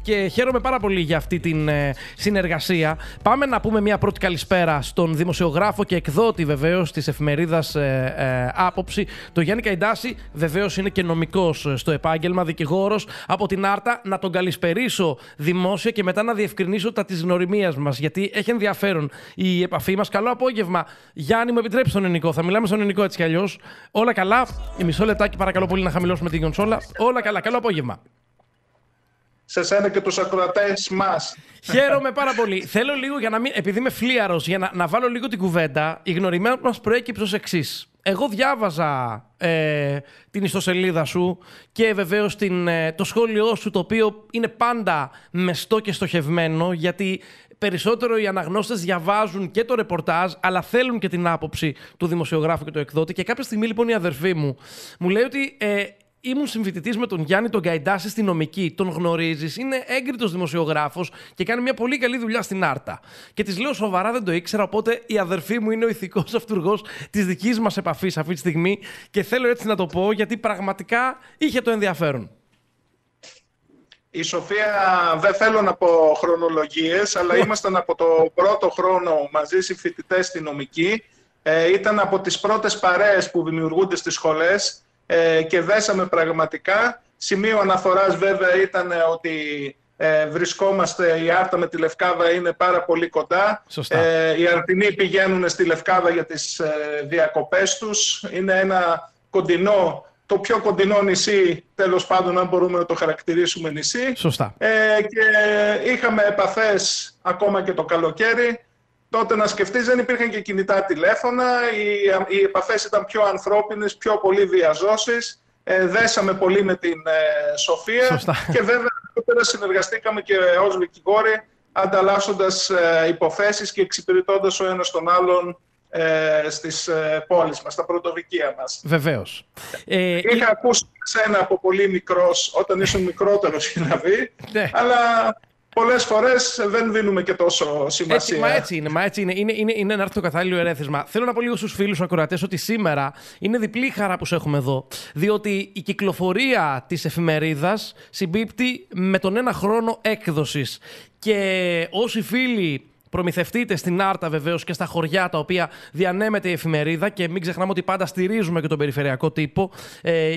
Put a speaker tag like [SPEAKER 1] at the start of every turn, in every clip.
[SPEAKER 1] Και χαίρομαι πάρα πολύ για αυτή την συνεργασία. Πάμε να πούμε μια πρώτη καλησπέρα στον δημοσιογράφο και εκδότη βεβαίως της εφημερίδας Άποψη, τον Γιάννη Καϊντάση. Βεβαίως είναι και νομικός στο επάγγελμα, δικηγόρος από την Άρτα. Να τον καλησπερίσω δημόσια και μετά να διευκρινίσω τα της γνωριμίας μας, γιατί έχει ενδιαφέρον η επαφή μας. Καλό απόγευμα. Γιάννη, μου επιτρέψει τον ελληνικό. Θα μιλάμε στον ελληνικό έτσι κι αλλιώς. Όλα καλά. Μισό λεπτάκι, παρακαλώ πολύ, να χαμηλώσουμε την κονσόλα. Όλα καλά. Καλό απόγευμα.
[SPEAKER 2] Σε σένα και τους ακροατές μας.
[SPEAKER 1] Χαίρομαι πάρα πολύ. Θέλω λίγο, για να μην, επειδή είμαι φλίαρος, για να βάλω λίγο την κουβέντα. Η γνωριμία μας προέκυψε ως εξής. Εγώ διάβαζα την ιστοσελίδα σου και βεβαίως το σχόλιο σου, το οποίο είναι πάντα μεστό και στοχευμένο, γιατί περισσότερο οι αναγνώστες διαβάζουν και το ρεπορτάζ, αλλά θέλουν και την άποψη του δημοσιογράφου και του εκδότη. Και κάποια στιγμή λοιπόν η αδερφή μου λέει ότι ήμουν συμφοιτητής με τον Γιάννη τον Καϊντάση στη νομική. Τον γνωρίζεις, είναι έγκριτος δημοσιογράφος και κάνει μια πολύ καλή δουλειά στην Άρτα. Και της λέω σοβαρά, δεν το ήξερα. Οπότε η αδερφή μου είναι ο ηθικός αυτουργός της δικής μας επαφής αυτή τη στιγμή. Και θέλω έτσι να το πω, γιατί πραγματικά είχε το ενδιαφέρον.
[SPEAKER 2] Η Σοφία, δεν θέλω να πω χρονολογίες, αλλά ήμασταν από το πρώτο χρόνο μαζί συμφοιτητές στη νομική. Ήταν από τις πρώτες παρέες που δημιουργούνται στις σχολές. Και δέσαμε πραγματικά. Σημείο αναφοράς βέβαια ήταν ότι βρισκόμαστε, η Άρτα με τη Λευκάδα είναι πάρα πολύ κοντά. Οι Αρτινοί πηγαίνουν στη Λευκάδα για τις διακοπές τους. Είναι ένα κοντινό, το πιο κοντινό νησί, τέλος πάντων, αν μπορούμε να το χαρακτηρίσουμε νησί.
[SPEAKER 1] Σωστά.
[SPEAKER 2] Και είχαμε επαφές ακόμα και το καλοκαίρι. Τότε να σκεφτείς, δεν υπήρχαν και κινητά τηλέφωνα, οι επαφές ήταν πιο ανθρώπινες, πιο πολύ διαζώσεις. Δέσαμε πολύ με την Σοφία.
[SPEAKER 1] Σωστά.
[SPEAKER 2] Και βέβαια τότε συνεργαστήκαμε και ως δικηγόροι, ανταλλάσσοντας υποθέσεις και εξυπηρετώντας ο ένας τον άλλον στις πόλεις μας, στα πρωτοδικεία μας.
[SPEAKER 1] Βεβαίως.
[SPEAKER 2] Είχα ακούσει σένα από πολύ μικρός, όταν ήσουν μικρότερος
[SPEAKER 1] ναι.
[SPEAKER 2] Αλλά πολλές φορές δεν δίνουμε και τόσο σημασία.
[SPEAKER 1] Έτσι είναι. Είναι ένα έρθει το κατάλληλο ερέθισμα. Θέλω να πω λίγο στους φίλους ακροατές ότι σήμερα είναι διπλή χαρά που σε έχουμε εδώ. Διότι η κυκλοφορία της εφημερίδας συμπίπτει με τον ένα χρόνο έκδοσης. Και όσοι φίλοι προμηθευτείτε στην Άρτα βεβαίως και στα χωριά τα οποία διανέμεται η εφημερίδα, και μην ξεχνάμε ότι πάντα στηρίζουμε και τον περιφερειακό τύπο,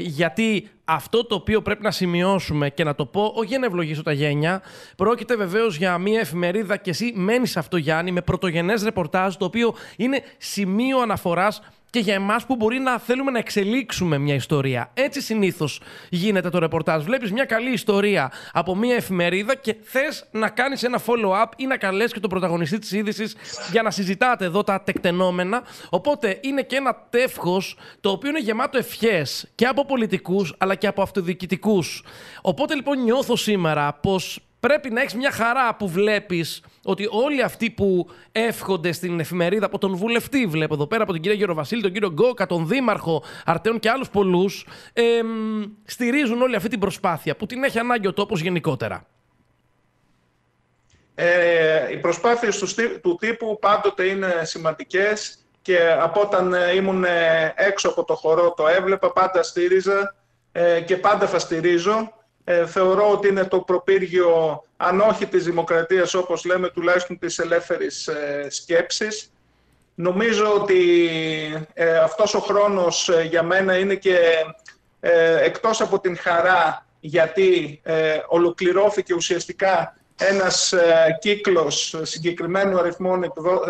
[SPEAKER 1] γιατί αυτό το οποίο πρέπει να σημειώσουμε και να το πω, όχι για να ευλογήσω τα γένια, πρόκειται βεβαίως για μια εφημερίδα, και εσύ μένεις σε αυτό, Γιάννη, με πρωτογενές ρεπορτάζ, το οποίο είναι σημείο αναφοράς και για εμάς που μπορεί να θέλουμε να εξελίξουμε μια ιστορία. Έτσι συνήθως γίνεται το ρεπορτάζ. Βλέπεις μια καλή ιστορία από μια εφημερίδα και θες να κάνεις ένα follow-up ή να καλέσεις και τον πρωταγωνιστή της είδησης για να συζητάτε εδώ τα τεκτενόμενα. Οπότε είναι και ένα τεύχος το οποίο είναι γεμάτο ευχές και από πολιτικούς αλλά και από αυτοδιοικητικούς. Οπότε λοιπόν νιώθω σήμερα πως πρέπει να έχεις μια χαρά που βλέπεις ότι όλοι αυτοί που εύχονται στην εφημερίδα, από τον βουλευτή, βλέπω εδώ πέρα, από την κυρία Γεροβασίλη, τον κύριο Γκόκα, τον δήμαρχο Αρτέων και άλλους πολλούς, στηρίζουν όλη αυτή την προσπάθεια που την έχει ανάγκη ο τόπος γενικότερα.
[SPEAKER 2] Οι προσπάθειες του τύπου πάντοτε είναι σημαντικές και από όταν ήμουν έξω από το χορό το έβλεπα, πάντα στήριζα και πάντα θα στηρίζω. Θεωρώ ότι είναι το προπύργιο, αν όχι της δημοκρατίας, όπως λέμε, τουλάχιστον της ελεύθερης σκέψης. Νομίζω ότι αυτός ο χρόνος για μένα είναι και εκτός από την χαρά, γιατί ολοκληρώθηκε ουσιαστικά ένας κύκλος συγκεκριμένου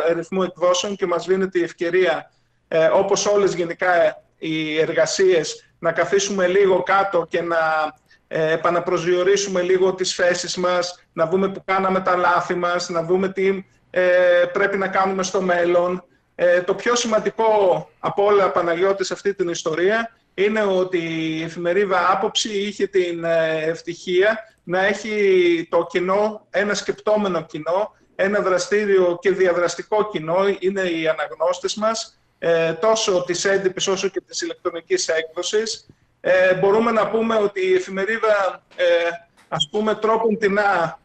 [SPEAKER 2] αριθμού εκδόσεων και μας δίνεται η ευκαιρία, όπως όλες γενικά οι εργασίες, να καθίσουμε λίγο κάτω και να επαναπροσδιορίσουμε λίγο τις θέσεις μας, να δούμε που κάναμε τα λάθη μας, να δούμε τι πρέπει να κάνουμε στο μέλλον. Το πιο σημαντικό από όλα, Παναγιώτη, σε αυτή την ιστορία είναι ότι η εφημερίδα Άποψη είχε την ευτυχία να έχει το κοινό, ένα σκεπτόμενο κοινό, ένα δραστήριο και διαδραστικό κοινό, είναι οι αναγνώστες μας, τόσο της έντυπης όσο και της ηλεκτρονικής έκδοσης. Μπορούμε να πούμε ότι η εφημερίδα, ας πούμε, τρόπον τεινά,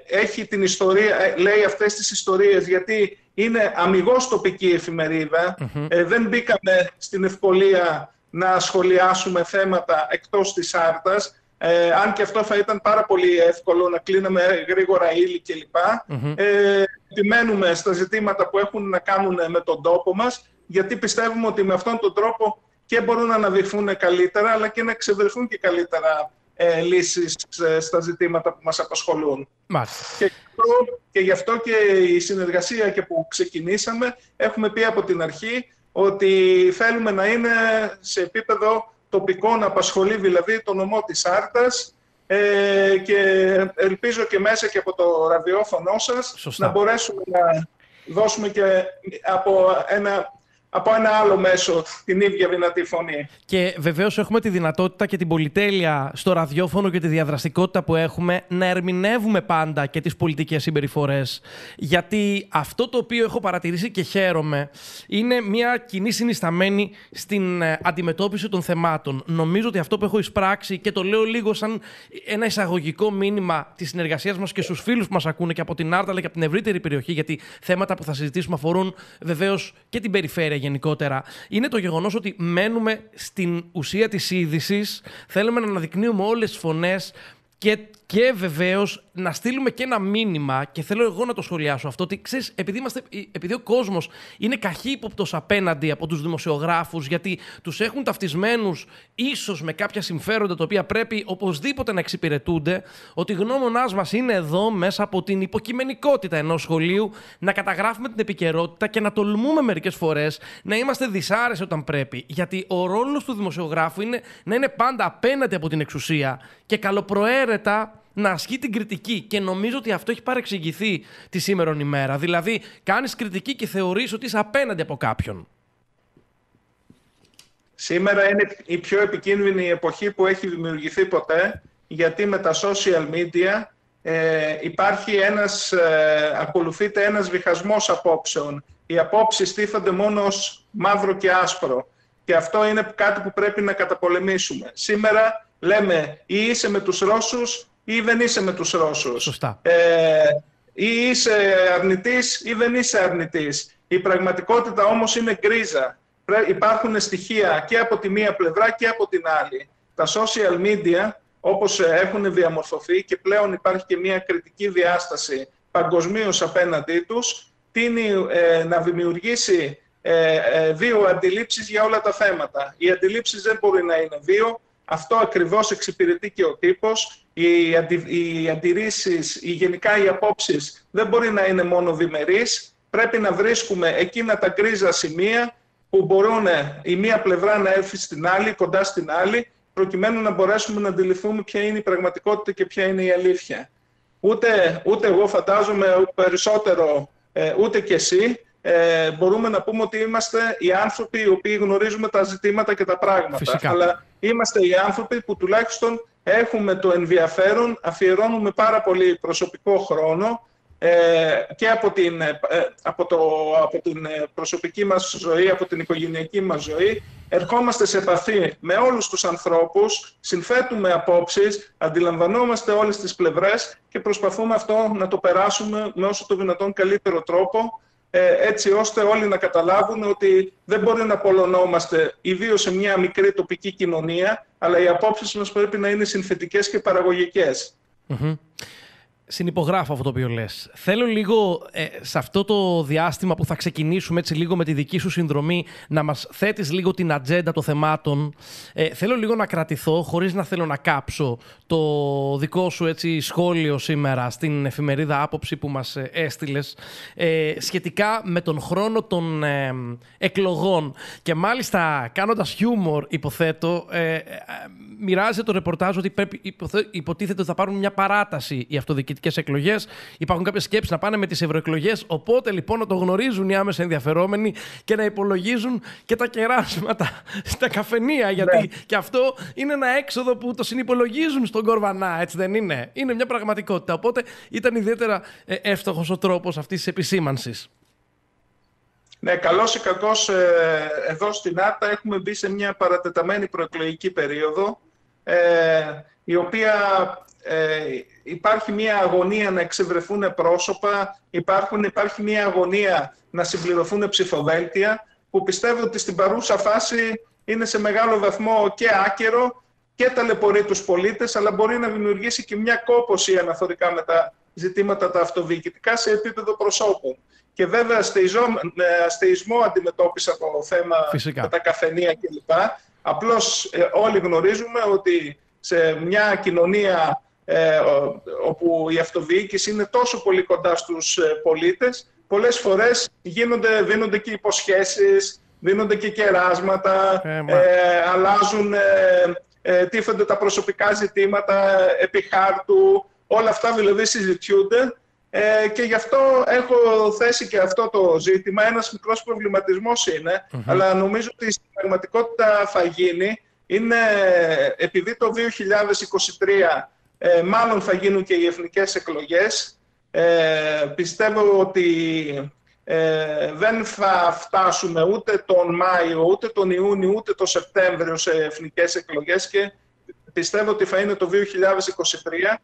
[SPEAKER 2] έχει την ιστορία, λέει αυτές τις ιστορίες, γιατί είναι αμιγώς τοπική εφημερίδα. Δεν μπήκαμε στην ευκολία να σχολιάσουμε θέματα εκτός της Άρτας. αν και αυτό θα ήταν πάρα πολύ εύκολο, να κλείναμε γρήγορα ύλη κλπ. Επιμένουμε στα ζητήματα που έχουν να κάνουν με τον τόπο μας, γιατί πιστεύουμε ότι με αυτόν τον τρόπο και μπορούν να αναδειχθούν καλύτερα, αλλά και να εξευρεθούν και καλύτερα λύσεις στα ζητήματα που μας απασχολούν. Και γι' αυτό και η συνεργασία και που ξεκινήσαμε, έχουμε πει από την αρχή ότι θέλουμε να είναι σε επίπεδο τοπικό, να απασχολεί δηλαδή το νομό της Άρτας, και ελπίζω και μέσα και από το ραδιόφωνο σας να μπορέσουμε να δώσουμε και από ένα άλλο μέσο την ίδια δυνατή φωνή.
[SPEAKER 1] Και βεβαίως έχουμε τη δυνατότητα και την πολυτέλεια στο ραδιόφωνο και τη διαδραστικότητα που έχουμε να ερμηνεύουμε πάντα και τις πολιτικές συμπεριφορές. Γιατί αυτό το οποίο έχω παρατηρήσει και χαίρομαι είναι μια κοινή συνισταμένη στην αντιμετώπιση των θεμάτων. Νομίζω ότι αυτό που έχω εισπράξει, και το λέω λίγο σαν ένα εισαγωγικό μήνυμα της συνεργασίας μας και στους φίλους που μας ακούνε και από την Άρτα αλλά και από την ευρύτερη περιοχή, γιατί θέματα που θα συζητήσουμε αφορούν βεβαίως και την περιφέρεια γενικότερα, είναι το γεγονός ότι μένουμε στην ουσία της είδησης, θέλουμε να αναδεικνύουμε όλες τις φωνές και βεβαίως να στείλουμε και ένα μήνυμα, και θέλω εγώ να το σχολιάσω αυτό, ότι ξέρεις, επειδή ο κόσμος είναι καχύποπτος απέναντι από τους δημοσιογράφους, γιατί τους έχουν ταυτισμένους ίσως με κάποια συμφέροντα τα οποία πρέπει οπωσδήποτε να εξυπηρετούνται, ότι η γνώμονάς μας είναι εδώ μέσα από την υποκειμενικότητα ενός σχολείου να καταγράφουμε την επικαιρότητα και να τολμούμε μερικές φορές να είμαστε δυσάρεστοι όταν πρέπει. Γιατί ο ρόλος του δημοσιογράφου είναι να είναι πάντα απέναντι από την εξουσία και καλοπροαίρετα να ασκεί την κριτική, και νομίζω ότι αυτό έχει παρεξηγηθεί τη σήμερον ημέρα. Δηλαδή, κάνεις κριτική και θεωρείς ότι είσαι απέναντι από κάποιον.
[SPEAKER 2] Σήμερα είναι η πιο επικίνδυνη εποχή που έχει δημιουργηθεί ποτέ, γιατί με τα social media ακολουθείται ένας διχασμός απόψεων. Οι απόψεις τίθενται μόνο ως μαύρο και άσπρο, και αυτό είναι κάτι που πρέπει να καταπολεμήσουμε. Σήμερα λέμε ή είσαι με τους Ρώσους ή δεν είσαι με τους Ρώσους.
[SPEAKER 1] Σωστά.
[SPEAKER 2] Ή είσαι αρνητής ή δεν είσαι αρνητής. Η πραγματικότητα όμως είναι γκρίζα. Υπάρχουν στοιχεία και από τη μία πλευρά και από την άλλη. Τα social media, όπως έχουν διαμορφωθεί, και πλέον υπάρχει και μια κριτική διάσταση παγκοσμίως απέναντί τους, τείνει να δημιουργήσει δύο αντιλήψεις για όλα τα θέματα. Οι αντιλήψεις δεν μπορεί να είναι δύο. Αυτό ακριβώς εξυπηρετεί και ο τύπος. Οι αντιρρήσεις, γενικά οι απόψεις δεν μπορεί να είναι μόνο διμερείς. Πρέπει να βρίσκουμε εκείνα τα γκρίζα σημεία που μπορούν η μία πλευρά να έρθει στην άλλη, κοντά στην άλλη, προκειμένου να μπορέσουμε να αντιληφθούμε ποια είναι η πραγματικότητα και ποια είναι η αλήθεια. Ούτε εγώ φαντάζομαι περισσότερο, ούτε κι εσύ, μπορούμε να πούμε ότι είμαστε οι άνθρωποι οι οποίοι γνωρίζουμε τα ζητήματα και τα πράγματα.
[SPEAKER 1] Φυσικά.
[SPEAKER 2] Αλλά είμαστε οι άνθρωποι που τουλάχιστον έχουμε το ενδιαφέρον, αφιερώνουμε πάρα πολύ προσωπικό χρόνο και από την προσωπική μας ζωή, από την οικογενειακή μας ζωή. Ερχόμαστε σε επαφή με όλους τους ανθρώπους, συνθέτουμε απόψεις, αντιλαμβανόμαστε όλες τις πλευρές και προσπαθούμε αυτό να το περάσουμε με όσο το δυνατόν καλύτερο τρόπο, έτσι ώστε όλοι να καταλάβουν ότι δεν μπορεί να απολωνόμαστε, ιδίως σε μια μικρή τοπική κοινωνία, αλλά οι απόψεις μας πρέπει να είναι συνθετικές και παραγωγικές.
[SPEAKER 1] Συνυπογράφω αυτό το οποίο λες. Θέλω λίγο σε αυτό το διάστημα που θα ξεκινήσουμε έτσι λίγο με τη δική σου συνδρομή να μας θέτεις λίγο την ατζέντα των θεμάτων. Θέλω λίγο να κρατηθώ, χωρίς να θέλω να κάψω το δικό σου έτσι σχόλιο σήμερα στην εφημερίδα Άποψη που μας έστειλες σχετικά με τον χρόνο των εκλογών. Και μάλιστα κάνοντας χιούμορ, υποθέτω, μοιράζεται το ρεπορτάζ ότι υποτίθεται ότι θα πάρουν μια παράταση οι αυτοδιοικητικές εκλογές. Υπάρχουν κάποιες σκέψεις να πάνε με τις ευρωεκλογές. Οπότε λοιπόν να το γνωρίζουν οι άμεσα ενδιαφερόμενοι και να υπολογίζουν και τα κεράσματα στα καφενεία. Γιατί και αυτό είναι ένα έξοδο που το συνυπολογίζουν στον Κορβανά, έτσι δεν είναι? Είναι μια πραγματικότητα. Οπότε ήταν ιδιαίτερα εύστοχος ο τρόπος αυτής της επισήμανσης.
[SPEAKER 2] Ναι, καλώς ή κακώς εδώ στην Άρτα έχουμε μπει σε μια παρατεταμένη προεκλογική περίοδο, η οποία υπάρχει μια αγωνία να εξευρεθούν πρόσωπα, υπάρχει μια αγωνία να συμπληρωθούν ψηφοδέλτια, που πιστεύω ότι στην παρούσα φάση είναι σε μεγάλο βαθμό και άκερο και ταλαιπωρεί τους πολίτες, αλλά μπορεί να δημιουργήσει και μια κόπωση αναφορικά με τα ζητήματα τα αυτοδιοικητικά σε επίπεδο προσώπου. Και βέβαια αστεϊσμό αντιμετώπισα το θέμα με τα καφενεία κλπ. Απλώς όλοι γνωρίζουμε ότι σε μια κοινωνία όπου η αυτοδιοίκηση είναι τόσο πολύ κοντά στους πολίτες, πολλές φορές δίνονται και υποσχέσεις, δίνονται και κεράσματα, αλλάζουν, τίθενται τα προσωπικά ζητήματα επί χάρτου, όλα αυτά δηλαδή συζητιούνται. Και γι' αυτό έχω θέσει και αυτό το ζήτημα. Ένας μικρός προβληματισμός είναι, αλλά νομίζω ότι στην πραγματικότητα θα γίνει. Είναι επειδή το 2023 μάλλον θα γίνουν και οι εθνικές εκλογές. Πιστεύω ότι δεν θα φτάσουμε ούτε τον Μάιο, ούτε τον Ιούνιο, ούτε τον Σεπτέμβριο σε εθνικές εκλογές και πιστεύω ότι θα είναι το 2023.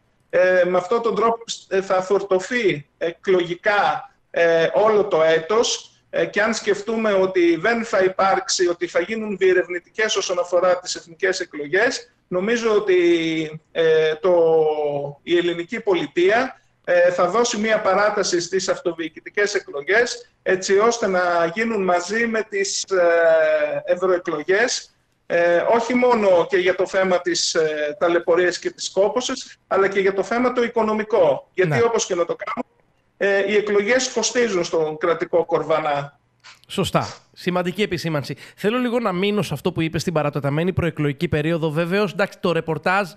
[SPEAKER 2] Με αυτόν τον τρόπο θα φορτωθεί εκλογικά όλο το έτος και αν σκεφτούμε ότι δεν θα υπάρξει, ότι θα γίνουν διερευνητικές όσον αφορά τις εθνικές εκλογές, νομίζω ότι η ελληνική πολιτεία θα δώσει μία παράταση στις αυτοδιοικητικές εκλογές έτσι ώστε να γίνουν μαζί με τις ευρωεκλογές, όχι μόνο και για το θέμα της ταλαιπωρίας και της κόπωσης, αλλά και για το θέμα το οικονομικό. Γιατί όπως και να το κάνουμε, οι εκλογές κοστίζουν στον κρατικό κορβανά.
[SPEAKER 1] Σωστά. Σημαντική επισήμανση. Θέλω λίγο να μείνω σε αυτό που είπε στην παρατεταμένη προεκλογική περίοδο. Βέβαιως, εντάξει, το ρεπορτάζ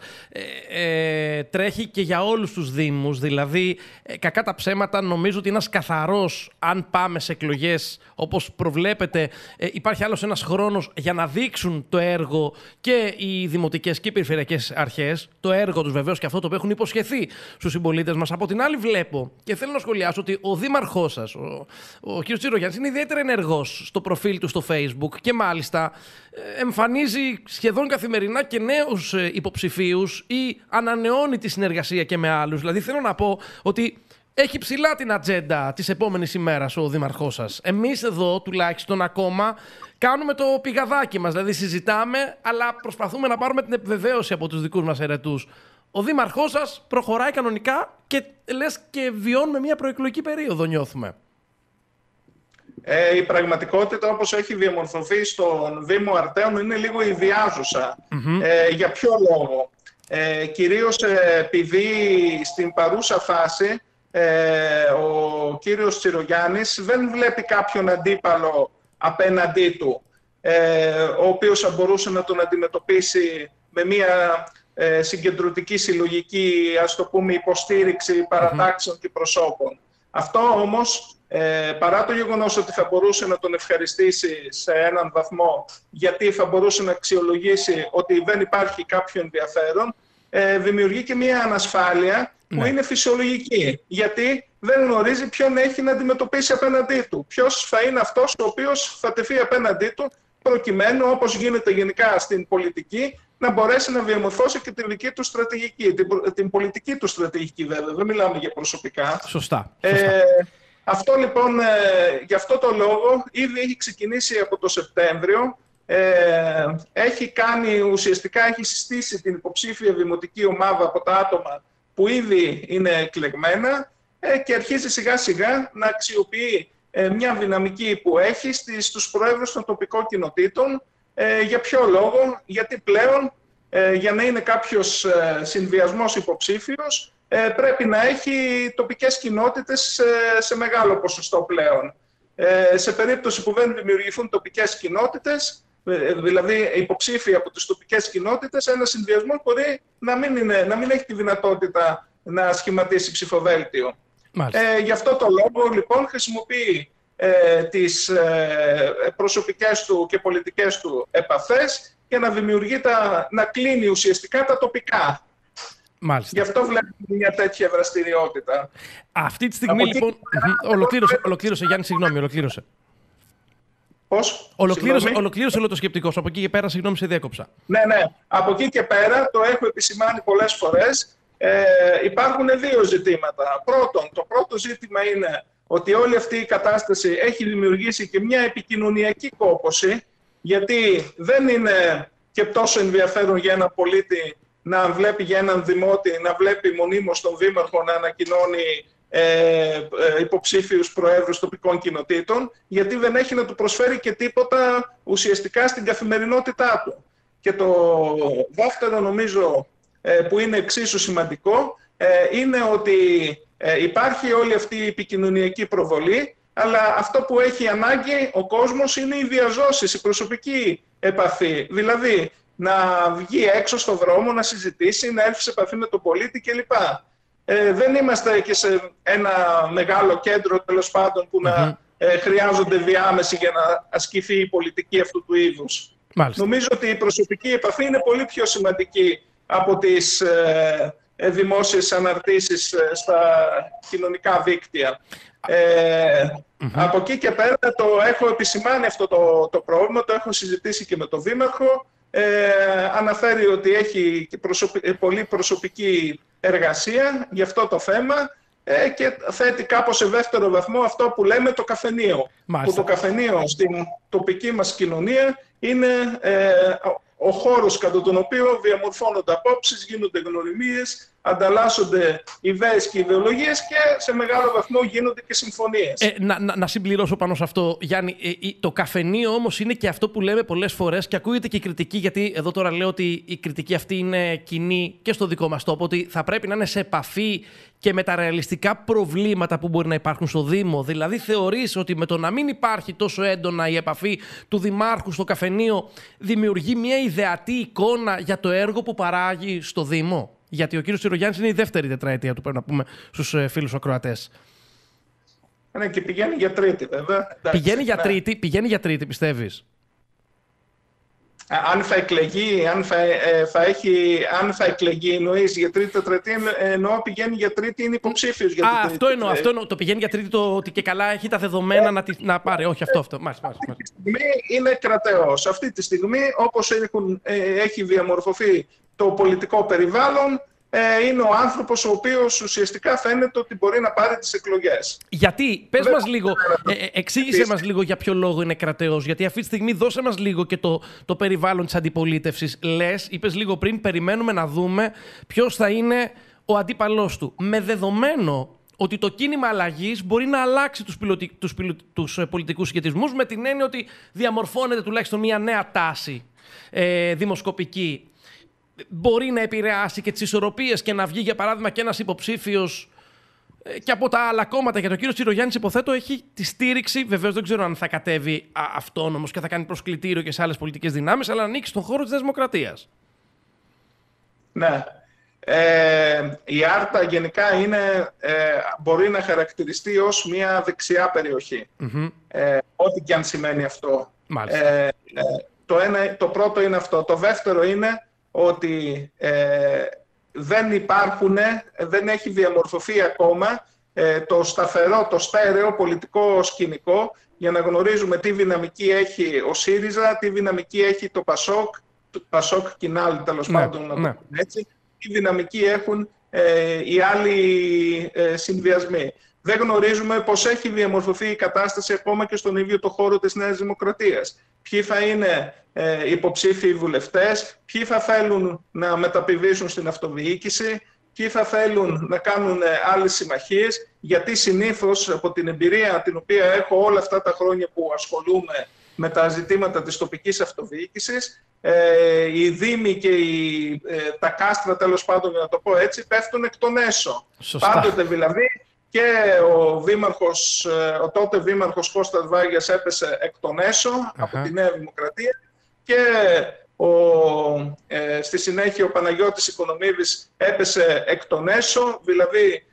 [SPEAKER 1] τρέχει και για όλους τους δήμους. Δηλαδή, κακά τα ψέματα, νομίζω ότι ένας καθαρός, αν πάμε σε εκλογές όπως προβλέπετε, υπάρχει άλλος ένας χρόνος για να δείξουν το έργο και οι δημοτικές και οι περιφερειακές αρχές. Το έργο τους βεβαίως και αυτό το οποίο έχουν υποσχεθεί στους συμπολίτες μας. Από την άλλη, βλέπω και θέλω να σχολιάσω ότι ο δήμαρχός σας, ο κ. Τσιρογιάννης, είναι ιδιαίτερα ενεργός στο προφίλ του στο Facebook και μάλιστα εμφανίζει σχεδόν καθημερινά και νέους υποψηφίους ή ανανεώνει τη συνεργασία και με άλλους. Δηλαδή θέλω να πω ότι έχει ψηλά την ατζέντα της επόμενης ημέρας ο δήμαρχός σας. Εμείς εδώ τουλάχιστον ακόμα κάνουμε το πηγαδάκι μας, δηλαδή συζητάμε αλλά προσπαθούμε να πάρουμε την επιβεβαίωση από τους δικούς μας ερετούς. Ο δήμαρχός σας προχωράει κανονικά και λες και βιώνουμε μια προεκλογική περίοδο, νιώθουμε.
[SPEAKER 2] Η πραγματικότητα όπως έχει διαμορφωθεί στον Δήμο Αρτέων είναι λίγο ιδιάζουσα. Για ποιο λόγο? Κυρίως επειδή στην παρούσα φάση ο κύριος Τσιρογιάννης δεν βλέπει κάποιον αντίπαλο απέναντί του, ο οποίος θα μπορούσε να τον αντιμετωπίσει με μια συγκεντρωτική συλλογική, ας το πούμε, υποστήριξη παρατάξεων και προσώπων. Αυτό όμως, παρά το γεγονός ότι θα μπορούσε να τον ευχαριστήσει σε έναν βαθμό, γιατί θα μπορούσε να αξιολογήσει ότι δεν υπάρχει κάποιο ενδιαφέρον, δημιουργεί και μια ανασφάλεια που είναι φυσιολογική. Γιατί δεν γνωρίζει ποιον έχει να αντιμετωπίσει απέναντί του. Ποιος θα είναι αυτός ο οποίος θα τεθεί απέναντί του, προκειμένου, όπως γίνεται γενικά στην πολιτική, να μπορέσει να διαμορφώσει και τη δική του στρατηγική, την πολιτική του στρατηγική βέβαια. Δεν μιλάμε για προσωπικά.
[SPEAKER 1] Σωστά.
[SPEAKER 2] Αυτό λοιπόν, γι' αυτό το λόγο, ήδη έχει ξεκινήσει από το Σεπτέμβριο. Ουσιαστικά έχει συστήσει την υποψήφια δημοτική ομάδα από τα άτομα που ήδη είναι εκλεγμένα και αρχίζει σιγά σιγά να αξιοποιεί μια δυναμική που έχει στους προέδρους των τοπικών κοινοτήτων. Για ποιο λόγο? Γιατί πλέον για να είναι κάποιος συνδυασμός υποψήφιος πρέπει να έχει τοπικές κοινότητες σε μεγάλο ποσοστό πλέον. Σε περίπτωση που δεν δημιουργηθούν τοπικές κοινότητες, δηλαδή υποψήφοι από τις τοπικές κοινότητες, ένας συνδυασμός μπορεί να μην έχει τη δυνατότητα να σχηματίσει ψηφοδέλτιο. Γι' αυτό το λόγο λοιπόν χρησιμοποιεί τις προσωπικές του και πολιτικές του επαφές για να δημιουργεί να κλείνει ουσιαστικά τα τοπικά.
[SPEAKER 1] Μάλιστα.
[SPEAKER 2] Γι' αυτό βλέπουμε μια τέτοια δραστηριότητα.
[SPEAKER 1] Αυτή τη στιγμή λοιπόν... Ολοκλήρωσε Γιάννη, συγγνώμη, ολοκλήρωσε.
[SPEAKER 2] Πώς?
[SPEAKER 1] Ολοκλήρωσε όλο το σκεπτικό σου. Από εκεί και πέρα, συγγνώμη, σε διέκοψα.
[SPEAKER 2] Ναι. Από εκεί και πέρα, το έχω επισημάνει πολλές φορές, υπάρχουν δύο ζητήματα. Πρώτον, το πρώτο ζήτημα είναι ότι όλη αυτή η κατάσταση έχει δημιουργήσει και μια επικοινωνιακή κόπωση, γιατί δεν είναι και τόσο ενδιαφέρον για έναν πολίτη να βλέπει, για έναν δημότη, να βλέπει μονίμως τον δήμαρχο να ανακοινώνει υποψήφιους προέδρους τοπικών κοινοτήτων, γιατί δεν έχει να του προσφέρει και τίποτα ουσιαστικά στην καθημερινότητά του. Και το δεύτερο, νομίζω, που είναι εξίσου σημαντικό, είναι ότι υπάρχει όλη αυτή η επικοινωνιακή προβολή, αλλά αυτό που έχει ανάγκη ο κόσμος είναι οι διαζώσεις, η προσωπική επαφή. Δηλαδή, να βγει έξω στον δρόμο, να συζητήσει, να έρθει σε επαφή με τον πολίτη κλπ. Δεν είμαστε και σε ένα μεγάλο κέντρο, τέλος πάντων, που να χρειάζονται διάμεση για να ασκηθεί η πολιτική αυτού του είδους.
[SPEAKER 1] Μάλιστα.
[SPEAKER 2] Νομίζω ότι η προσωπική επαφή είναι πολύ πιο σημαντική από τις δημόσιες αναρτήσεις στα κοινωνικά δίκτυα. Από εκεί και πέρα το έχω επισημάνει αυτό το πρόβλημα, το έχω συζητήσει και με τον Δήμαρχο. Αναφέρει ότι έχει πολύ προσωπική εργασία για αυτό το θέμα και θέτει κάπως σε δεύτερο βαθμό αυτό που λέμε το καφενείο. Που το καφενείο στην τοπική μας κοινωνία είναι ο χώρος κατά τον οποίο διαμορφώνονται απόψεις, γίνονται γνωριμίες, ανταλλάσσονται ιδέες και ιδεολογίες και σε μεγάλο βαθμό γίνονται και συμφωνίες.
[SPEAKER 1] Να συμπληρώσω πάνω σε αυτό, Γιάννη. Το καφενείο όμως είναι και αυτό που λέμε πολλές φορές και ακούγεται και η κριτική, γιατί εδώ τώρα λέω ότι η κριτική αυτή είναι κοινή και στο δικό μας τόπο, ότι θα πρέπει να είναι σε επαφή και με τα ρεαλιστικά προβλήματα που μπορεί να υπάρχουν στο Δήμο. Δηλαδή, θεωρείς ότι με το να μην υπάρχει τόσο έντονα η επαφή του Δημάρχου στο καφενείο δημιουργεί μια ιδεατή εικόνα για το έργο που παράγει στο Δήμο? Γιατί ο κύριος Τσιρογιάννης είναι η δεύτερη τετραετία του, πρέπει να πούμε στους φίλους ακροατές.
[SPEAKER 2] Ναι, και πηγαίνει για τρίτη, βέβαια.
[SPEAKER 1] Πηγαίνει για τρίτη, πιστεύεις?
[SPEAKER 2] Αν θα εκλεγεί, αν θα εκλεγεί, εννοείς για τρίτη τετραετία, εννοώ πηγαίνει για τρίτη, είναι υποψήφιος για την τρίτη.
[SPEAKER 1] Αυτό εννοώ. Το πηγαίνει για τρίτη, το ότι και καλά έχει τα δεδομένα να πάρει. Όχι, αυτό. Μάλιστα.
[SPEAKER 2] Αυτή τη στιγμή είναι κρατεός. Αυτή τη στιγμή, όπως έχει διαμορφωθεί το πολιτικό περιβάλλον, είναι ο άνθρωπος ο οποίος ουσιαστικά φαίνεται ότι μπορεί να πάρει τις εκλογές.
[SPEAKER 1] Γιατί, πες μας λίγο, εξήγησε μας λίγο για ποιο λόγο είναι κρατεός. Γιατί αυτή τη στιγμή δώσε μας λίγο και το περιβάλλον της αντιπολίτευσης. Είπες λίγο πριν, περιμένουμε να δούμε ποιος θα είναι ο αντίπαλός του. Με δεδομένο ότι το κίνημα αλλαγής μπορεί να αλλάξει τους πολιτικούς σχετισμούς, με την έννοια ότι διαμορφώνεται τουλάχιστον μια νέα τάση δημοσκοπική. Μπορεί να επηρεάσει και τις ισορροπίες και να βγει, για παράδειγμα, και ένας υποψήφιος και από τα άλλα κόμματα. Γιατί ο κύριος Τσιρογιάννης, υποθέτω, έχει τη στήριξη. Βεβαίως δεν ξέρω αν θα κατέβει αυτόνομος και θα κάνει προσκλητήριο και σε άλλες πολιτικές δυνάμεις, αλλά ανήκει στον χώρο της Νέας Δημοκρατίας.
[SPEAKER 2] Ναι. Η Άρτα γενικά μπορεί να χαρακτηριστεί ως μια δεξιά περιοχή. Ό,τι και αν σημαίνει αυτό. Το πρώτο είναι αυτό. Το δεύτερο είναι ότι δεν έχει διαμορφωθεί ακόμα το σταθερό, το στέρεο πολιτικό σκηνικό για να γνωρίζουμε τι δυναμική έχει ο ΣΥΡΙΖΑ, τι δυναμική έχει το ΠΑΣΟΚ Κινάλ, τέλος πάντων, να το πούμε έτσι, τι δυναμική έχουν οι άλλοι συνδυασμοί. Δεν γνωρίζουμε πώς έχει διαμορφωθεί η κατάσταση ακόμα και στον ίδιο το χώρο της Νέας Δημοκρατίας. Ποιοι θα είναι υποψήφιοι βουλευτές, ποιοι θα θέλουν να μεταπηδήσουν στην αυτοδιοίκηση, ποιοι θα θέλουν να κάνουν άλλες συμμαχίες, γιατί συνήθως από την εμπειρία την οποία έχω όλα αυτά τα χρόνια που ασχολούμαι με τα ζητήματα της τοπικής αυτοδιοίκησης, οι δήμοι και τα κάστρα, τέλος πάντων, για να το πω έτσι, πέφτουν εκ των έσω. Πάντοτε δηλαδή και ο τότε δήμαρχος Κώστας Βάγιας έπεσε εκ των έσω από τη Νέα Δημοκρατία και στη συνέχεια ο Παναγιώτης Οικονομίδης έπεσε εκ των έσω, δηλαδή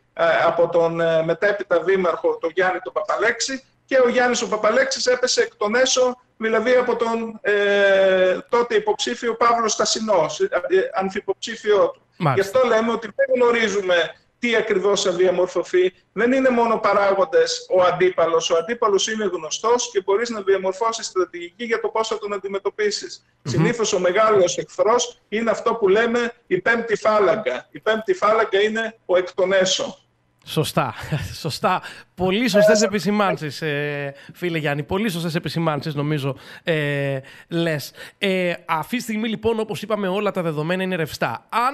[SPEAKER 2] από τον μετέπειτα δήμαρχο τον Γιάννη τον Παπαλέξη, και ο Γιάννης ο Παπαλέξης έπεσε εκ των έσω, δηλαδή από τον τότε υποψήφιο Παύλο Στασινό, ανθυποψήφιό του. Γι' αυτό λέμε ότι δεν γνωρίζουμε τι ακριβώς θα διαμορφωθεί. Δεν είναι μόνο παράγοντες ο αντίπαλος. Ο αντίπαλος είναι γνωστός και μπορείς να διαμορφώσεις στρατηγική για το πώς θα τον αντιμετωπίσεις. Συνήθως ο μεγάλος εχθρός είναι αυτό που λέμε η πέμπτη φάλαγγα. Η πέμπτη φάλαγγα είναι ο εκ των έσω.
[SPEAKER 1] Σωστά. Σωστά. Πολύ σωστές επισημάνσεις, φίλε Γιάννη. Πολύ σωστές επισημάνσεις, νομίζω, λες. Αυτή τη στιγμή, λοιπόν, όπως είπαμε, όλα τα δεδομένα είναι ρευστά. Αν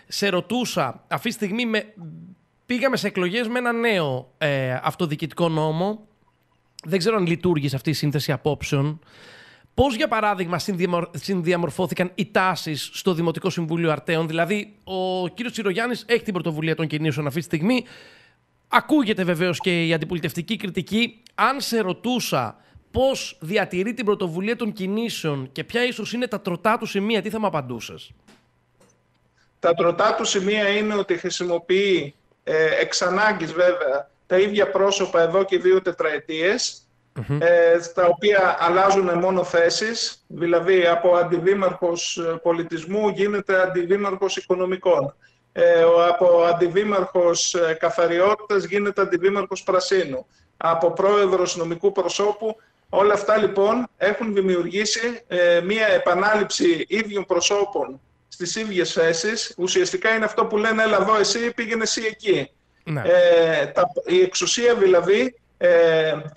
[SPEAKER 1] σε ρωτούσα, αυτή τη στιγμή πήγαμε σε εκλογές με ένα νέο αυτοδιοικητικό νόμο. Δεν ξέρω αν λειτουργήσε αυτή η σύνθεση απόψεων. Πώς, για παράδειγμα, συνδιαμορφώθηκαν οι τάσεις στο Δημοτικό Συμβούλιο Αρτέων? Δηλαδή, ο κύριος Τσιρογιάννης έχει την πρωτοβουλία των κινήσεων αυτή τη στιγμή. Ακούγεται βεβαίως και η αντιπολιτευτική κριτική. Αν σε ρωτούσα πώς διατηρεί την πρωτοβουλία των κινήσεων και ποια ίσως είναι τα τροτά του σημεία, τι θα μου απαντούσες?
[SPEAKER 2] Τα τροτά του σημεία είναι ότι χρησιμοποιεί εξ ανάγκης, βέβαια, τα ίδια πρόσωπα εδώ και 2 τετραετίες, στα οποία αλλάζουν μόνο θέσεις, δηλαδή από αντιδήμαρχος πολιτισμού γίνεται αντιδήμαρχος οικονομικών, από αντιδήμαρχος καθαριότητας γίνεται αντιδήμαρχος πρασίνου, από πρόεδρος νομικού προσώπου. Όλα αυτά, λοιπόν, έχουν δημιουργήσει μία επανάληψη ίδιων προσώπων στις ίδιες θέσεις. Ουσιαστικά είναι αυτό που λένε «έλα εδώ εσύ, πήγαινε εσύ εκεί». Ναι. Η εξουσία, δηλαδή,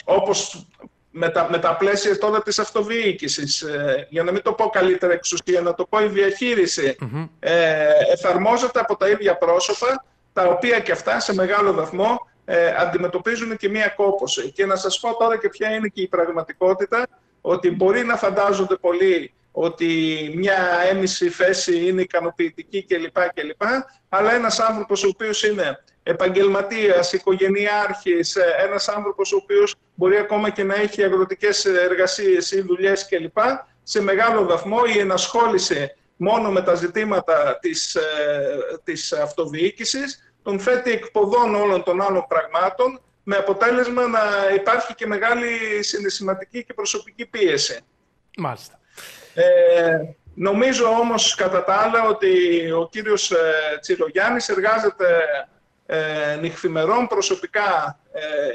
[SPEAKER 2] όπως με τα πλαίσια τώρα της αυτοδιοίκησης, για να μην το πω καλύτερα εξουσία, να το πω η διαχείριση, εφαρμόζεται από τα ίδια πρόσωπα, τα οποία και αυτά σε μεγάλο βαθμό αντιμετωπίζουν και μία κόπωση. Και να σας πω τώρα και ποια είναι και η πραγματικότητα, ότι μπορεί να φαντάζονται πολλοί ότι μια έμιση θέση είναι ικανοποιητική κλπ. Αλλά ένας άνθρωπος ο οποίος είναι επαγγελματίας, οικογενειάρχης, ένας άνθρωπος ο οποίος μπορεί ακόμα και να έχει αγροτικές εργασίες ή δουλειές κλπ. Σε μεγάλο βαθμό η ενασχόληση μόνο με τα ζητήματα της αυτοδιοίκησης τον θέτει εκποδών όλων των άλλων πραγμάτων, με αποτέλεσμα να υπάρχει και μεγάλη συναισθηματική και προσωπική πίεση.
[SPEAKER 1] Μάλιστα.
[SPEAKER 2] Νομίζω όμως κατά τα άλλα ότι ο κύριος Τσιρογιάννης εργάζεται νυχθημερών, προσωπικά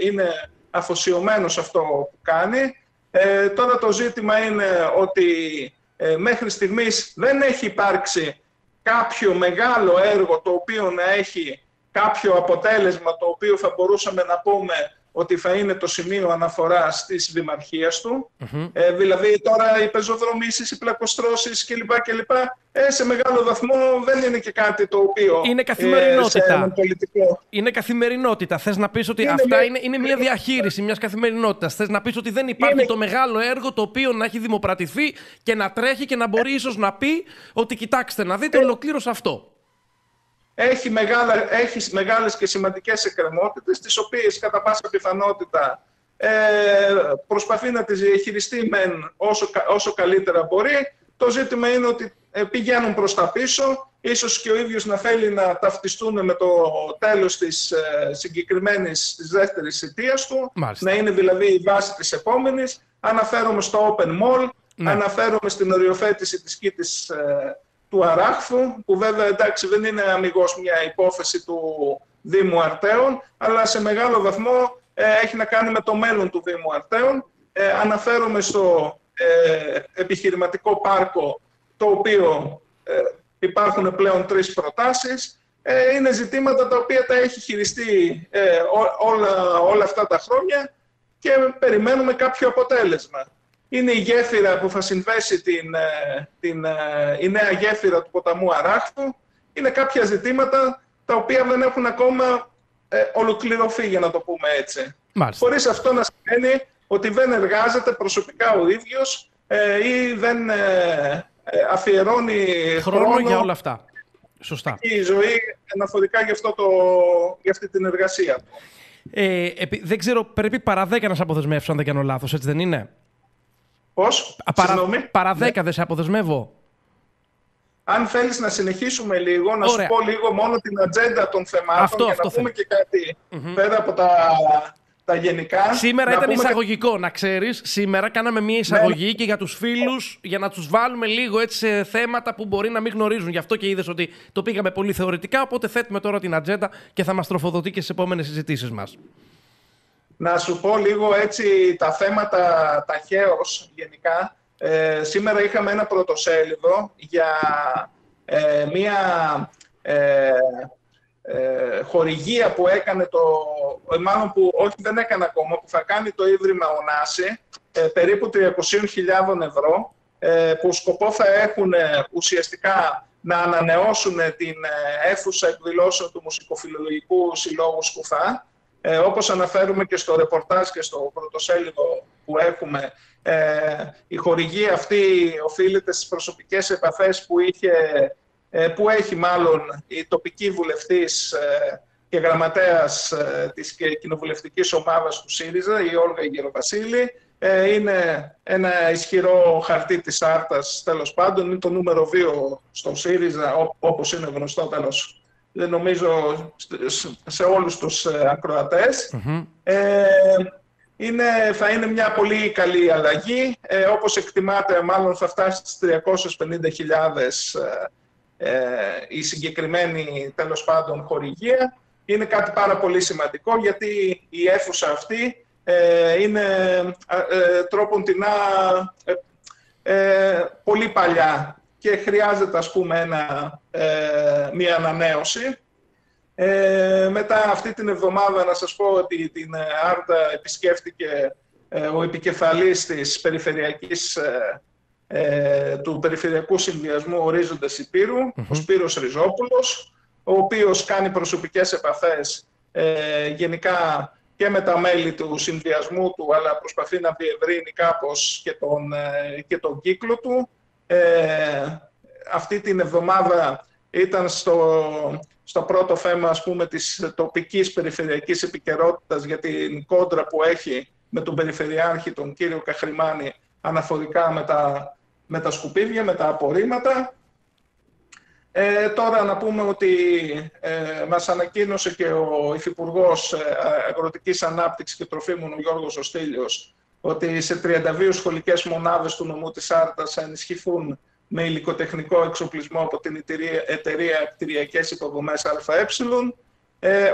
[SPEAKER 2] είναι αφοσιωμένος σε αυτό που κάνει. Τώρα το ζήτημα είναι ότι μέχρι στιγμής δεν έχει υπάρξει κάποιο μεγάλο έργο το οποίο να έχει κάποιο αποτέλεσμα το οποίο θα μπορούσαμε να πούμε ότι θα είναι το σημείο αναφοράς της δημαρχίας του. Δηλαδή τώρα οι πεζοδρομήσεις, οι πλακοστρώσεις κλπ. Σε μεγάλο βαθμό δεν είναι και κάτι το οποίο
[SPEAKER 1] είναι καθημερινότητα.
[SPEAKER 2] Πολιτικό.
[SPEAKER 1] Είναι καθημερινότητα. Θες να πεις ότι αυτά είναι μια διαχείριση μιας καθημερινότητας? Θες να πεις ότι δεν υπάρχει το μεγάλο έργο το οποίο να έχει δημοπρατηθεί και να τρέχει και να μπορεί ίσως να πει ότι κοιτάξτε να δείτε, ολοκλήρωσε αυτό?
[SPEAKER 2] Έχει μεγάλες και σημαντικές εκκρεμότητες, τις οποίες κατά πάσα πιθανότητα προσπαθεί να τις διαχειριστεί όσο καλύτερα μπορεί. Το ζήτημα είναι ότι πηγαίνουν προς τα πίσω, ίσως και ο ίδιος να θέλει να ταυτιστούν με το τέλος της συγκεκριμένης της δεύτερης θητείας του, να είναι δηλαδή η βάση της επόμενης. Αναφέρομαι στο Open Mall, αναφέρομαι στην οριοθέτηση της Κήτης του Αράχθου, που βέβαια εντάξει δεν είναι αμιγώς μια υπόθεση του Δήμου Αρτέων, αλλά σε μεγάλο βαθμό έχει να κάνει με το μέλλον του Δήμου Αρτέων. Αναφέρομαι στο επιχειρηματικό πάρκο, το οποίο υπάρχουν πλέον 3 προτάσεις. Είναι ζητήματα τα οποία τα έχει χειριστεί όλα αυτά τα χρόνια και περιμένουμε κάποιο αποτέλεσμα. Είναι η γέφυρα που θα συνδέσει η νέα γέφυρα του ποταμού Αράχθου. Είναι κάποια ζητήματα τα οποία δεν έχουν ακόμα ολοκληρωθεί, για να το πούμε έτσι.
[SPEAKER 1] Μάλιστα.
[SPEAKER 2] Χωρίς αυτό να σημαίνει ότι δεν εργάζεται προσωπικά ο ίδιος ή δεν αφιερώνει χρόνο
[SPEAKER 1] για όλα αυτά. Σωστά.
[SPEAKER 2] Η ζωή αναφορικά για αυτή την εργασία του.
[SPEAKER 1] Δεν ξέρω, πρέπει παρά 10 να σε αποδεσμεύσω, αν δεν κάνω λάθος, έτσι δεν είναι?
[SPEAKER 2] Πώς?
[SPEAKER 1] Παρά 10 δεν σε αποδεσμεύω?
[SPEAKER 2] Αν θέλεις να συνεχίσουμε λίγο, να σου πω λίγο μόνο την ατζέντα των θεμάτων για να πούμε και κάτι πέρα από τα γενικά.
[SPEAKER 1] Σήμερα ήταν εισαγωγικό, να ξέρεις. Σήμερα κάναμε μια εισαγωγή και για τους φίλους, για να τους βάλουμε λίγο έτσι σε θέματα που μπορεί να μην γνωρίζουν. Γι' αυτό και είδες ότι το πήγαμε πολύ θεωρητικά, οπότε θέτουμε τώρα την ατζέντα και θα μας τροφοδοτεί και στις επόμενες συζητήσεις μας.
[SPEAKER 2] Να σου πω λίγο έτσι τα θέματα ταχαίως γενικά. Σήμερα είχαμε ένα πρωτοσέλιδο για χορηγία που έκανε μάλλον που όχι δεν έκανε ακόμα, που θα κάνει το Ίδρυμα Ωνάση, περίπου 300.000 ευρώ, που σκοπό θα έχουν ουσιαστικά να ανανεώσουν την αίθουσα εκδηλώσεων του Μουσικοφιλολογικού Συλλόγου Σκουφά. Όπως αναφέρουμε και στο ρεπορτάζ και στο πρωτοσέλιδο που έχουμε, η χορηγία αυτή οφείλεται στις προσωπικές επαφές που έχει μάλλον η τοπική βουλευτής και γραμματέας της κοινοβουλευτικής ομάδας του ΣΥΡΙΖΑ, η Όλγα Γεροβασίλη. Είναι ένα ισχυρό χαρτί της Άρτας, τέλος πάντων, είναι το νούμερο 2 στο ΣΥΡΙΖΑ, όπως είναι γνωστό, τέλος, δεν νομίζω σε όλους τους ακροατές. Θα είναι μια πολύ καλή αλλαγή, όπως εκτιμάται μάλλον θα φτάσει στις 350.000 η συγκεκριμένη, τέλος πάντων, χορηγία. Είναι κάτι πάρα πολύ σημαντικό, γιατί η αίθουσα αυτή είναι τρόποντινά πολύ παλιά και χρειάζεται, ας πούμε, μια ανανέωση. Μετά αυτή την εβδομάδα να σας πω ότι την Άρτα επισκέφτηκε ο επικεφαλής της του Περιφερειακού Συνδυασμού Ορίζοντας Ηπείρου, ο Σπύρος Ριζόπουλος, ο οποίος κάνει προσωπικές επαφές γενικά και με τα μέλη του συνδυασμού του, αλλά προσπαθεί να διευρύνει κάπως και τον κύκλο του. Αυτή την εβδομάδα ήταν στο πρώτο θέμα, ας πούμε, της τοπικής περιφερειακής επικαιρότητας για την κόντρα που έχει με τον Περιφερειάρχη, τον κύριο Καχρημάνη, αναφορικά με τα σκουπίδια, με τα απορρίμματα. Τώρα να πούμε ότι μας ανακοίνωσε και ο Υφυπουργός Αγροτικής Ανάπτυξης και Τροφίμων, ο Γιώργος Ζωστήλιος, ότι σε 32 σχολικές μονάδες του νομού της Άρτας θα ενισχυθούν με υλικοτεχνικό εξοπλισμό από την εταιρεία Κτηριακές Υποδομές ΑΕ.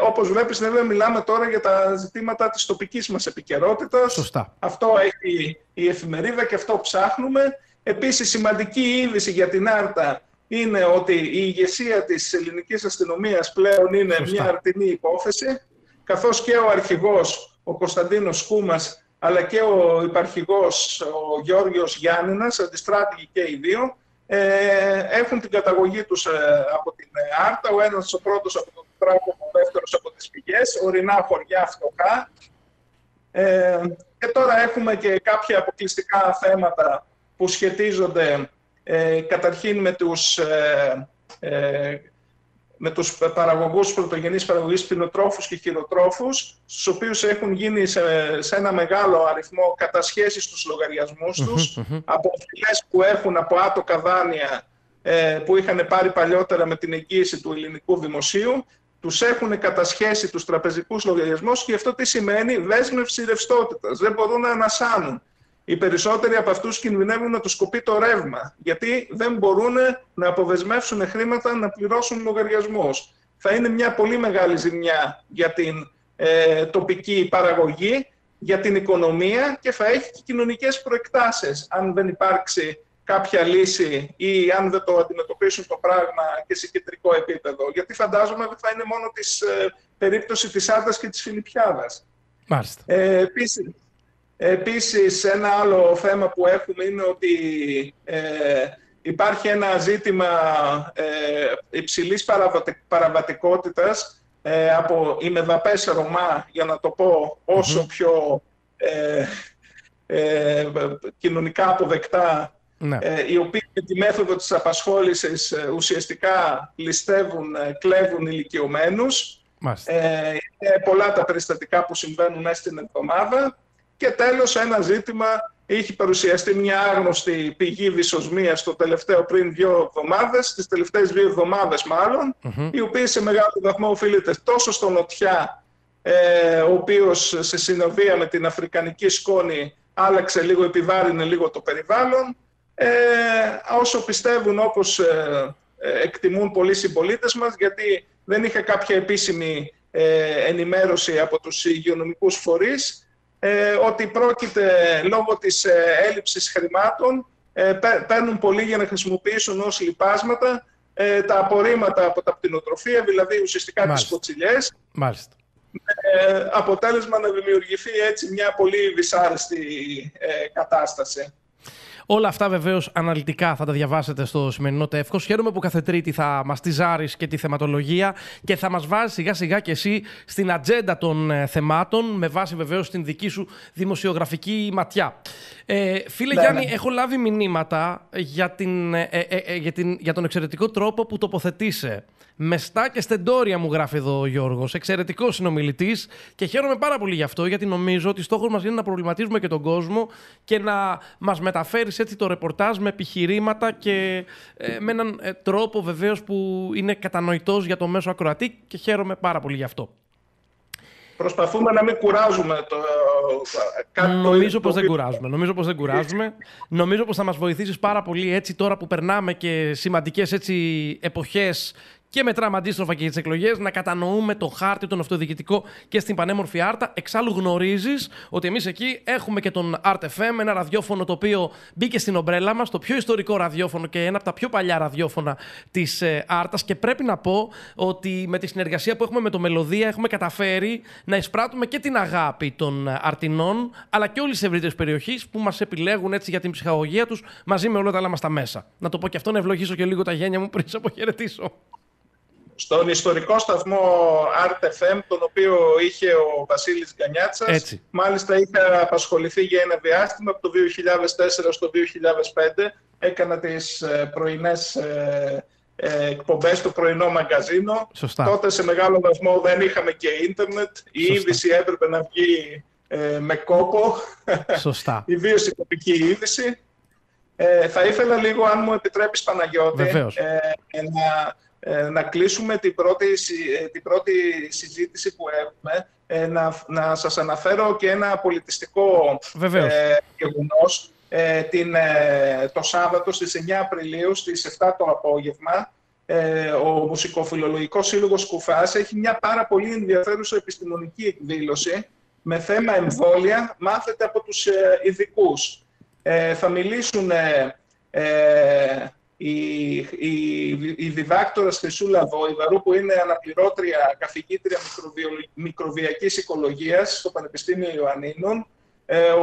[SPEAKER 2] Όπως βλέπεις, βέβαια, μιλάμε τώρα για τα ζητήματα της τοπικής μας επικαιρότητας.
[SPEAKER 1] Σωστά.
[SPEAKER 2] Αυτό έχει η εφημερίδα και αυτό ψάχνουμε. Επίσης, σημαντική είδηση για την Άρτα είναι ότι η ηγεσία της ελληνικής αστυνομίας πλέον είναι μια αρτινή υπόθεση, καθώς και ο αρχηγός, ο Κωνσταντίνος Σκούμας, αλλά και ο υπαρχηγός, ο Γιώργος Γιάννηνας, αντιστράτηγοι και οι δύο, έχουν την καταγωγή τους από την Άρτα, ο ένας ο πρώτος από τον Τράκο, ο δεύτερος από τις Πηγές, ορεινά χωριά φτωχά. Και τώρα έχουμε και κάποια αποκλειστικά θέματα που σχετίζονται καταρχήν με τους παραγωγούς πρωτογενής παραγωγής κτηνοτρόφους και χειροτρόφους, στους οποίους έχουν γίνει σε ένα μεγάλο αριθμό κατασχέσεις στους λογαριασμούς τους, από φυλές που έχουν από άτοκα δάνεια που είχαν πάρει παλιότερα με την εγγύηση του ελληνικού δημοσίου, τους έχουν κατασχέσει τους τραπεζικούς λογαριασμούς και αυτό τι σημαίνει? Δέσμευση ρευστότητας. Δεν μπορούν να ανασάνουν. Οι περισσότεροι από αυτούς κινδυνεύουν να τους κοπεί το ρεύμα, γιατί δεν μπορούν να αποδεσμεύσουν χρήματα να πληρώσουν λογαριασμούς. Θα είναι μια πολύ μεγάλη ζημιά για την τοπική παραγωγή, για την οικονομία και θα έχει και κοινωνικές προεκτάσεις, αν δεν υπάρξει κάποια λύση ή αν δεν το αντιμετωπίσουν το πράγμα και σε κεντρικό επίπεδο. Γιατί φαντάζομαι δεν θα είναι μόνο περίπτωση της Άρτας και της Φιλιππιάδας.
[SPEAKER 1] Μάλιστα.
[SPEAKER 2] Επίσης, ένα άλλο θέμα που έχουμε είναι ότι υπάρχει ένα ζήτημα υψηλής παραβατικότητας από ημεδαπές Ρωμά, για να το πω όσο πιο κοινωνικά αποδεκτά, οι οποίοι με τη μέθοδο της απασχόλησης ουσιαστικά ληστεύουν, κλέβουν ηλικιωμένους. Είναι πολλά τα περιστατικά που συμβαίνουν μέσα στην εβδομάδα. Και τέλος, ένα ζήτημα, έχει παρουσιαστεί μια άγνωστη πηγή δυσοσμίας πριν 2 εβδομάδες, τις τελευταίες 2 εβδομάδες μάλλον, η οποία σε μεγάλο βαθμό οφείλεται τόσο στον Νοτιά, ο οποίος σε συνοδεία με την αφρικανική σκόνη άλλαξε λίγο, επιβάρυνε λίγο το περιβάλλον, όσο πιστεύουν, όπως εκτιμούν πολλοί συμπολίτες μας, γιατί δεν είχε κάποια επίσημη ενημέρωση από τους υγειονομικούς φορείς, ότι πρόκειται λόγω της έλλειψης χρημάτων, παίρνουν πολύ για να χρησιμοποιήσουν ως λιπάσματα τα απορρίμματα από τα πτηνοτροφία, δηλαδή ουσιαστικά τις κοτσιλιές.
[SPEAKER 1] Μάλιστα.
[SPEAKER 2] Αποτέλεσμα να δημιουργηθεί έτσι μια πολύ δυσάρεστη κατάσταση.
[SPEAKER 1] Όλα αυτά βεβαίως αναλυτικά θα τα διαβάσετε στο σημερινό Τεύχος. Χαίρομαι που κάθε Τρίτη θα μας τιζάρεις και τη θεματολογία και θα μας βάζεις σιγά σιγά και εσύ στην ατζέντα των θεμάτων, με βάση βεβαίως την δική σου δημοσιογραφική ματιά. Φίλε Γιάννη, έχω λάβει μηνύματα για τον εξαιρετικό τρόπο που τοποθετείσαι. Μεστά και στεντόρια, μου γράφει εδώ ο Γιώργος. Εξαιρετικός συνομιλητής και χαίρομαι πάρα πολύ γι' αυτό, γιατί νομίζω ότι στόχος μας είναι να προβληματίζουμε και τον κόσμο και να μας μεταφέρεις έτσι το ρεπορτάζ με επιχειρήματα και με έναν τρόπο βεβαίως που είναι κατανοητός για το μέσο ακροατή και χαίρομαι πάρα πολύ γι' αυτό.
[SPEAKER 2] Προσπαθούμε να μην κουράζουμε
[SPEAKER 1] Νομίζω πως δεν κουράζουμε. Νομίζω πως θα μας βοηθήσεις πάρα πολύ έτσι τώρα που περνάμε και σημαντικές έτσι εποχές και μετράμε αντίστροφα και τις εκλογές, να κατανοούμε το χάρτη, τον αυτοδιοικητικό και στην πανέμορφη Άρτα. Εξάλλου γνωρίζεις ότι εμείς εκεί έχουμε και τον Art FM, ένα ραδιόφωνο το οποίο μπήκε στην ομπρέλα μας, το πιο ιστορικό ραδιόφωνο και ένα από τα πιο παλιά ραδιόφωνα της Άρτας. Και πρέπει να πω ότι με τη συνεργασία που έχουμε με το Μελωδία έχουμε καταφέρει να εισπράττουμε και την αγάπη των Αρτινών, αλλά και όλης της ευρύτερης περιοχής που μας επιλέγουν έτσι για την ψυχαγωγία τους μαζί με όλα τα άλλα μας τα μέσα. Να το πω και αυτό, να ευλογήσω και λίγο τα γένια μου πριν σε αποχαιρετήσω.
[SPEAKER 2] Στον ιστορικό σταθμό Art FM, τον οποίο είχε ο Βασίλης Γκανιάτσας.
[SPEAKER 1] Έτσι.
[SPEAKER 2] Μάλιστα είχα απασχοληθεί για ένα διάστημα, από το 2004 στο 2005. Έκανα τις πρωινές εκπομπές, το πρωινό μαγκαζίνο.
[SPEAKER 1] Σωστά.
[SPEAKER 2] Τότε σε μεγάλο βαθμό δεν είχαμε και ίντερνετ. Η είδηση έπρεπε να βγει με κόπο.
[SPEAKER 1] Σωστά.
[SPEAKER 2] Ιδίως η τοπική είδηση. Θα ήθελα λίγο, αν μου επιτρέπεις, Παναγιώτη, να κλείσουμε την πρώτη συζήτηση που έχουμε, να σας αναφέρω και ένα πολιτιστικό γεγονός. Το Σάββατο στις 9 Απριλίου στις 7 το απόγευμα, ο Μουσικοφιλολογικός Σύλλογος Κουφάς έχει μια πάρα πολύ ενδιαφέρουσα επιστημονική εκδήλωση με θέμα εμβόλια, μάθετε από τους ειδικούς. Θα μιλήσουν η διδάκτορας Χρυσούλα Βόηδαρου, που είναι αναπληρώτρια καθηγήτρια μικροβιακής οικολογίας στο Πανεπιστήμιο Ιωαννίνων,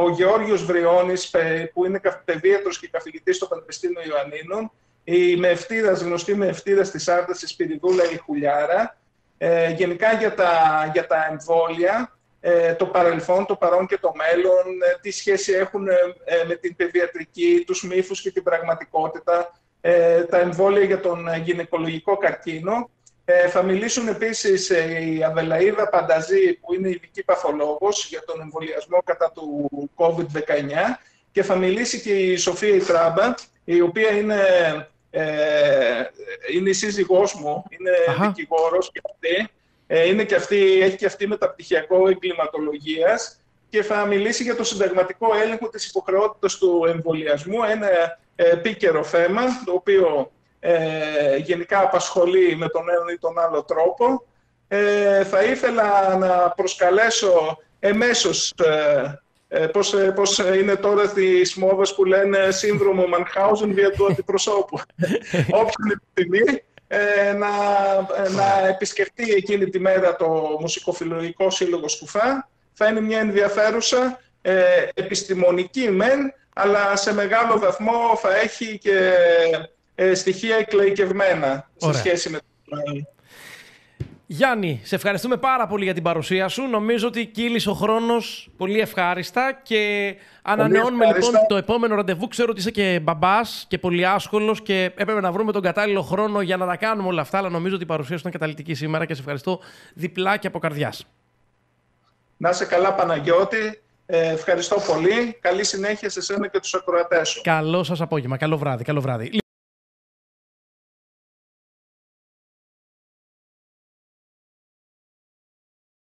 [SPEAKER 2] ο Γεώργιος Βριώνης, που είναι παιδίατρος και καθηγητής στο Πανεπιστήμιο Ιωαννίνων, η μεευτήρας, γνωστή μεευτήρας της Άρτας, η Σπυριδούλα η Χουλιάρα, γενικά για τα εμβόλια, το παρελθόν, το παρόν και το μέλλον, τι σχέση έχουν με την παιδιατρική, τους μύθους και την πραγματικότητα, τα εμβόλια για τον γυναικολογικό καρκίνο. Θα μιλήσουν επίσης η Αδελαΐδα Πανταζή, που είναι ειδική παθολόγος για τον εμβολιασμό κατά του COVID-19, και θα μιλήσει και η Σοφία Ιτράμπα, η οποία είναι η σύζυγός μου, είναι δικηγόρος και αυτή. Έχει και αυτή μεταπτυχιακό εγκληματολογίας και θα μιλήσει για το συνταγματικό έλεγχο της υποχρεότητας του εμβολιασμού, ένα επίκαιρο θέμα, το οποίο γενικά απασχολεί με τον ένα ή τον άλλο τρόπο. Θα ήθελα να προσκαλέσω εμέσως, πώς είναι τώρα τις μόδες που λένε σύνδρομο Μανχάουζεν δια του αντιπροσώπου. Όποιον επιθυμεί να επισκεφτεί εκείνη τη μέρα το Μουσικοφιλολογικό Σύλλογο Σκουφά. Θα είναι μια ενδιαφέρουσα, επιστημονική μεν, αλλά σε μεγάλο βαθμό θα έχει και στοιχεία εκλαϊκευμένα σε σχέση με το...
[SPEAKER 1] Γιάννη, σε ευχαριστούμε πάρα πολύ για την παρουσία σου. Νομίζω ότι κύλησε ο χρόνος πολύ ευχάριστα και ανανεώνουμε λοιπόν το επόμενο ραντεβού. Ξέρω ότι είσαι και μπαμπάς και πολύ άσχολος και έπρεπε να βρούμε τον κατάλληλο χρόνο για να τα κάνουμε όλα αυτά, αλλά νομίζω ότι η παρουσία σου ήταν καταλυτική σήμερα και σε ευχαριστώ διπλά και από καρδιάς.
[SPEAKER 2] Να είσαι καλά, Παναγιώτη. Ευχαριστώ πολύ. Καλή συνέχεια σε εσένα και τους ακροατές σου.
[SPEAKER 1] Καλό σας απόγευμα. Καλό βράδυ.